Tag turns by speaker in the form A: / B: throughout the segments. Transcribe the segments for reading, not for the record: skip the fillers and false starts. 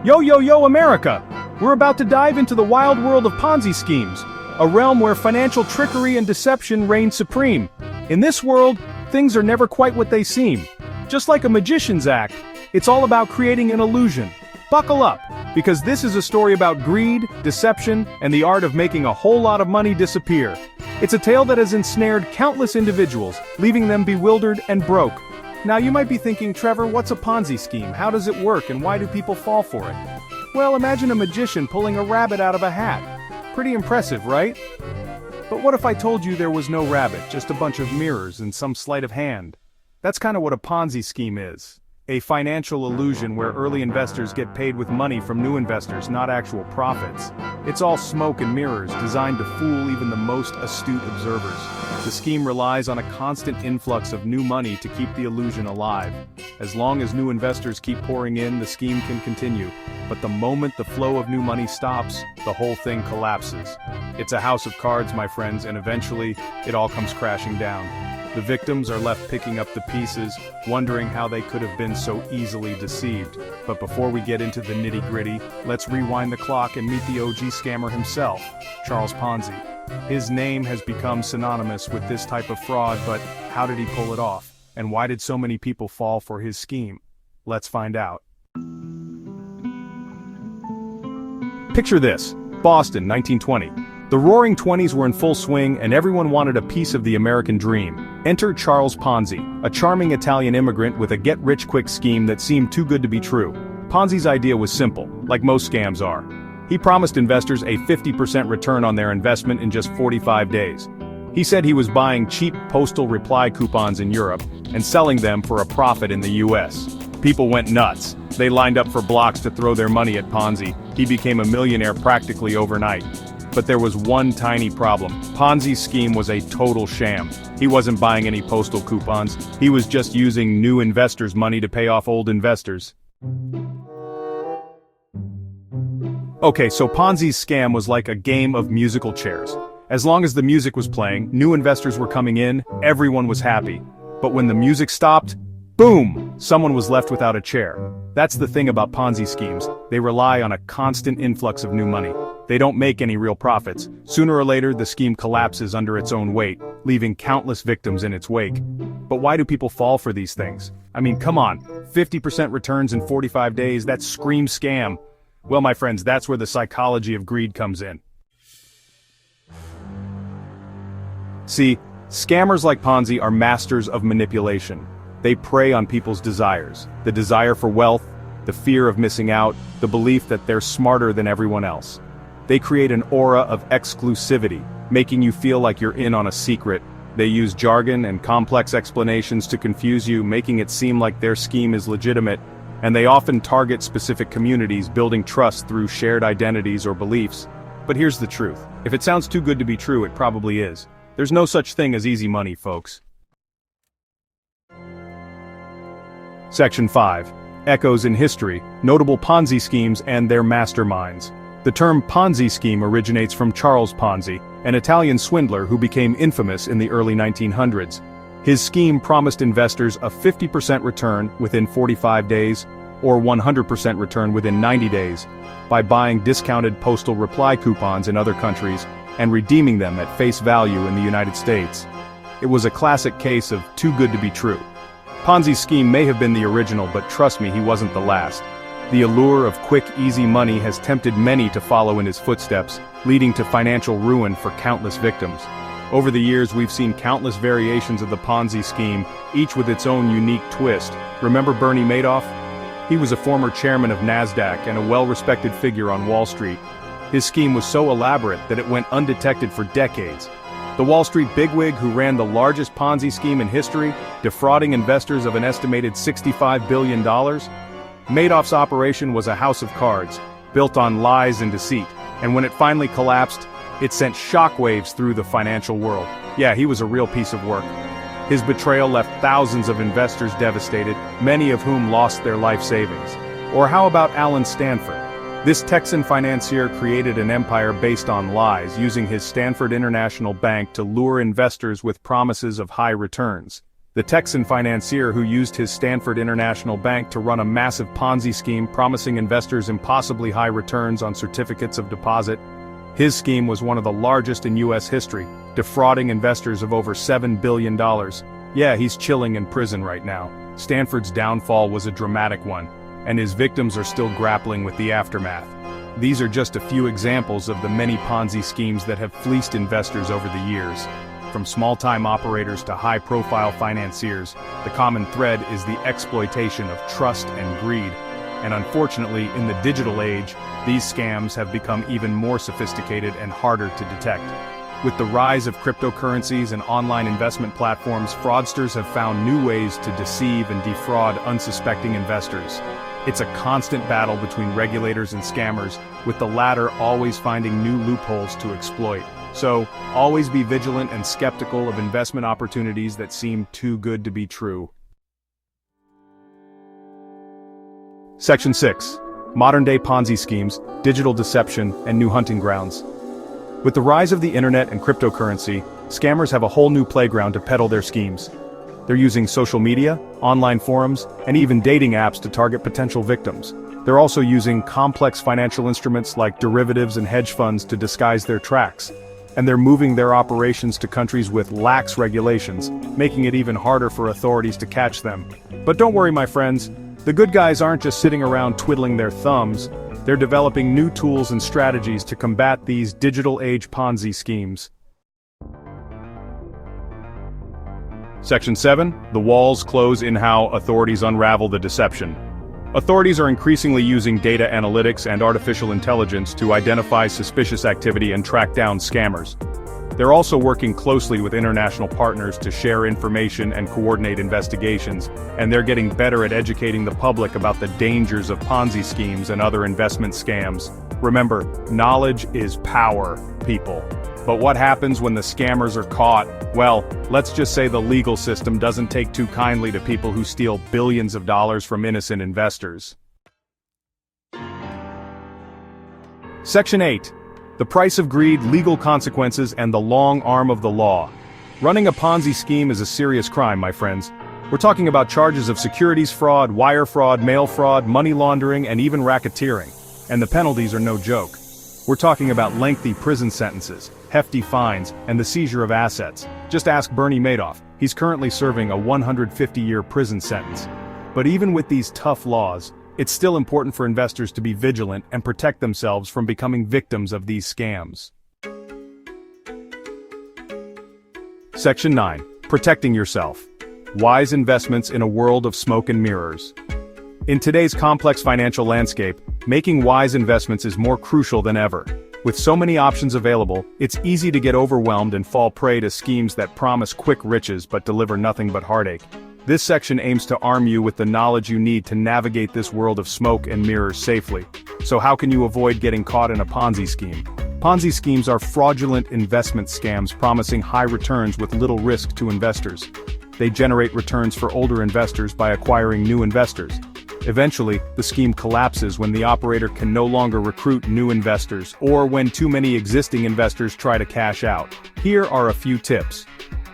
A: Yo, yo, yo, America! We're about to dive into the wild world of Ponzi schemes, a realm where financial trickery and deception reign supreme. In this world, things are never quite what they seem. Just like a magician's act, it's all about creating an illusion. Buckle up, because this is a story about greed, deception, and the art of making a whole lot of money disappear. It's a tale that has ensnared countless individuals, leaving them bewildered and broke. Now you might be thinking, Trevor, what's a Ponzi scheme? How does it work, and why do people fall for it? Well, imagine a magician pulling a rabbit out of a hat. Pretty impressive, right? But what if I told you there was no rabbit, just a bunch of mirrors and some sleight of hand? That's kind of what a Ponzi scheme is. A financial illusion where early investors get paid with money from new investors, not actual profits. It's all smoke and mirrors, designed to fool even the most astute observers. The scheme relies on a constant influx of new money to keep the illusion alive. As long as new investors keep pouring in, the scheme can continue. But the moment the flow of new money stops, the whole thing collapses. It's a house of cards, my friends, and eventually, it all comes crashing down. The victims are left picking up the pieces, wondering how they could have been so easily deceived. But before we get into the nitty-gritty, let's rewind the clock and meet the OG scammer himself, Charles Ponzi. His name has become synonymous with this type of fraud, but how did he pull it off? And why did so many people fall for his scheme? Let's find out. Picture this: Boston, 1920. The Roaring Twenties were in full swing, and everyone wanted a piece of the American dream. Enter Charles Ponzi, a charming Italian immigrant with a get-rich-quick scheme that seemed too good to be true. Ponzi's idea was simple, like most scams are. He promised investors a 50% return on their investment in just 45 days. He said he was buying cheap postal reply coupons in Europe and selling them for a profit in the US. People went nuts. They lined up for blocks to throw their money at Ponzi. He became a millionaire practically overnight. But there was one tiny problem. Ponzi's scheme was a total sham. He wasn't buying any postal coupons. He was just using new investors' money to pay off old investors. Okay, so Ponzi's scam was like a game of musical chairs. As long as the music was playing, new investors were coming in, everyone was happy. But when the music stopped, boom! Someone was left without a chair. That's the thing about Ponzi schemes. They rely on a constant influx of new money. They don't make any real profits. Sooner or later, the scheme collapses under its own weight, leaving countless victims in its wake. But why do people fall for these things? I mean, come on, 50% returns in 45 days, that screams scam. Well, my friends, that's where the psychology of greed comes in. See, scammers like Ponzi are masters of manipulation. They prey on people's desires, the desire for wealth, the fear of missing out, the belief that they're smarter than everyone else. They create an aura of exclusivity, making you feel like you're in on a secret. They use jargon and complex explanations to confuse you, making it seem like their scheme is legitimate, and they often target specific communities, building trust through shared identities or beliefs. But here's the truth. If it sounds too good to be true, it probably is. There's no such thing as easy money, folks. Section 5. Echoes in history, notable Ponzi schemes and their masterminds. The term Ponzi scheme originates from Charles Ponzi, an Italian swindler who became infamous in the early 1900s. His scheme promised investors a 50% return within 45 days, or 100% return within 90 days, by buying discounted postal reply coupons in other countries and redeeming them at face value in the United States. It was a classic case of too good to be true. Ponzi's scheme may have been the original, but trust me, he wasn't the last. The allure of quick, easy money has tempted many to follow in his footsteps, leading to financial ruin for countless victims. Over the years, we've seen countless variations of the Ponzi scheme, each with its own unique twist. Remember Bernie Madoff? He was a former chairman of NASDAQ and a well-respected figure on Wall Street. His scheme was so elaborate that it went undetected for decades. The Wall Street bigwig who ran the largest Ponzi scheme in history, defrauding investors of an estimated $65 billion, Madoff's operation was a house of cards, built on lies and deceit, and when it finally collapsed, it sent shockwaves through the financial world. Yeah, he was a real piece of work. His betrayal left thousands of investors devastated, many of whom lost their life savings. Or how about Alan Stanford? This Texan financier created an empire based on lies, using his Stanford International Bank to lure investors with promises of high returns. the Texan financier who used his Stanford International Bank to run a massive Ponzi scheme promising investors impossibly high returns on certificates of deposit. His scheme was one of the largest in U.S. history, defrauding investors of over $7 billion. Yeah, he's chilling in prison right now. Stanford's downfall was a dramatic one, and his victims are still grappling with the aftermath. These are just a few examples of the many Ponzi schemes that have fleeced investors over the years. From small-time operators to high-profile financiers, the common thread is the exploitation of trust and greed. And unfortunately, in the digital age, these scams have become even more sophisticated and harder to detect. With the rise of cryptocurrencies and online investment platforms, fraudsters have found new ways to deceive and defraud unsuspecting investors. It's a constant battle between regulators and scammers, with the latter always finding new loopholes to exploit. So, always be vigilant and skeptical of investment opportunities that seem too good to be true. Section 6. Modern-day Ponzi schemes, digital deception, and new hunting grounds. With the rise of the internet and cryptocurrency, scammers have a whole new playground to peddle their schemes. They're using social media, online forums, and even dating apps to target potential victims. They're also using complex financial instruments like derivatives and hedge funds to disguise their tracks. And they're moving their operations to countries with lax regulations, making it even harder for authorities to catch them. But don't worry, my friends, the good guys aren't just sitting around twiddling their thumbs. They're developing new tools and strategies to combat these digital-age Ponzi schemes. Section 7. The walls close in how authorities unravel the deception. Authorities are increasingly using data analytics and artificial intelligence to identify suspicious activity and track down scammers. They're also working closely with international partners to share information and coordinate investigations, and they're getting better at educating the public about the dangers of Ponzi schemes and other investment scams. Remember, knowledge is power, people. But what happens when the scammers are caught? Well, let's just say the legal system doesn't take too kindly to people who steal billions of dollars from innocent investors. Section 8. The price of greed, legal consequences, and the long arm of the law. Running a Ponzi scheme is a serious crime, my friends. We're talking about charges of securities fraud, wire fraud, mail fraud, money laundering, and even racketeering. And the penalties are no joke. We're talking about lengthy prison sentences, hefty fines, and the seizure of assets. Just ask Bernie Madoff. He's currently serving a 150-year prison sentence. But even with these tough laws, it's still important for investors to be vigilant and protect themselves from becoming victims of these scams. Section 9. Protecting yourself. Wise investments in a world of smoke and mirrors. In today's complex financial landscape, making wise investments is more crucial than ever. With so many options available, it's easy to get overwhelmed and fall prey to schemes that promise quick riches but deliver nothing but heartache. This section aims to arm you with the knowledge you need to navigate this world of smoke and mirrors safely. So how can you avoid getting caught in a Ponzi scheme? Ponzi schemes are fraudulent investment scams promising high returns with little risk to investors. They generate returns for older investors by acquiring new investors. Eventually, the scheme collapses when the operator can no longer recruit new investors, or when too many existing investors try to cash out. Here are a few tips.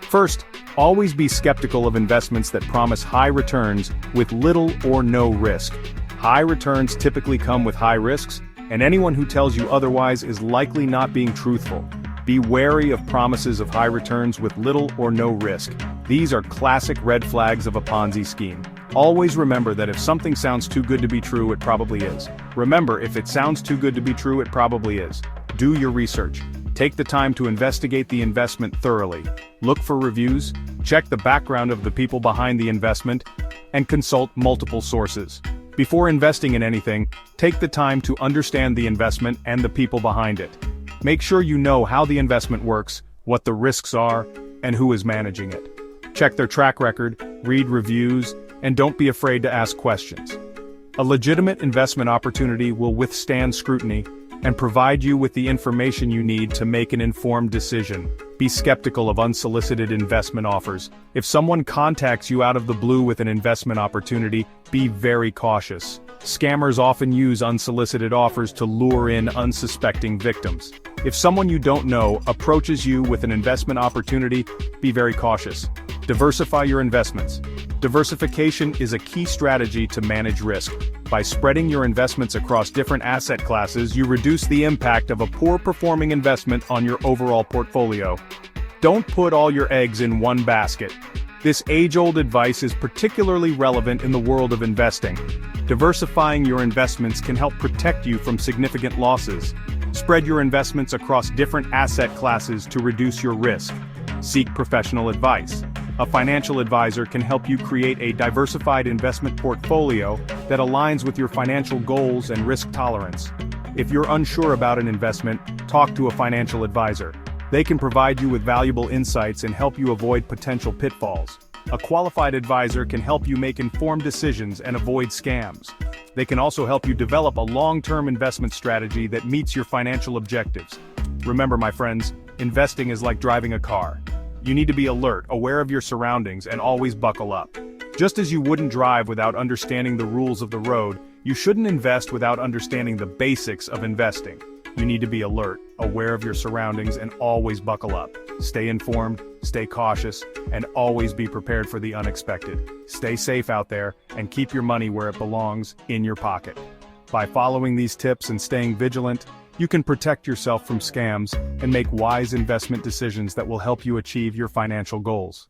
A: First, always be skeptical of investments that promise high returns with little or no risk. High returns typically come with high risks, and anyone who tells you otherwise is likely not being truthful. Be wary of promises of high returns with little or no risk. These are classic red flags of a Ponzi scheme. Always remember that if something sounds too good to be true, it probably is. Remember, if it sounds too good to be true, it probably is. Do your research. Take the time to investigate the investment thoroughly. Look for reviews, check the background of the people behind the investment, and consult multiple sources. Before investing in anything, take the time to understand the investment and the people behind it. Make sure you know how the investment works, what the risks are, and who is managing it. Check their track record, read reviews, and don't be afraid to ask questions. A legitimate investment opportunity will withstand scrutiny and provide you with the information you need to make an informed decision. Be skeptical of unsolicited investment offers. If someone contacts you out of the blue with an investment opportunity, be very cautious. Scammers often use unsolicited offers to lure in unsuspecting victims. If someone you don't know approaches you with an investment opportunity, be very cautious. Diversify your investments. Diversification is a key strategy to manage risk. By spreading your investments across different asset classes, you reduce the impact of a poor-performing investment on your overall portfolio. Don't put all your eggs in one basket. This age-old advice is particularly relevant in the world of investing. Diversifying your investments can help protect you from significant losses. Spread your investments across different asset classes to reduce your risk. Seek professional advice. A financial advisor can help you create a diversified investment portfolio that aligns with your financial goals and risk tolerance. If you're unsure about an investment, talk to a financial advisor. They can provide you with valuable insights and help you avoid potential pitfalls. A qualified advisor can help you make informed decisions and avoid scams. They can also help you develop a long-term investment strategy that meets your financial objectives. Remember, my friends, investing is like driving a car. You need to be alert, aware of your surroundings, and always buckle up. Just as you wouldn't drive without understanding the rules of the road, you shouldn't invest without understanding the basics of investing. You need to be alert, aware of your surroundings, and always buckle up. Stay informed, stay cautious, and always be prepared for the unexpected. Stay safe out there, and keep your money where it belongs, in your pocket. By following these tips and staying vigilant, you can protect yourself from scams and make wise investment decisions that will help you achieve your financial goals.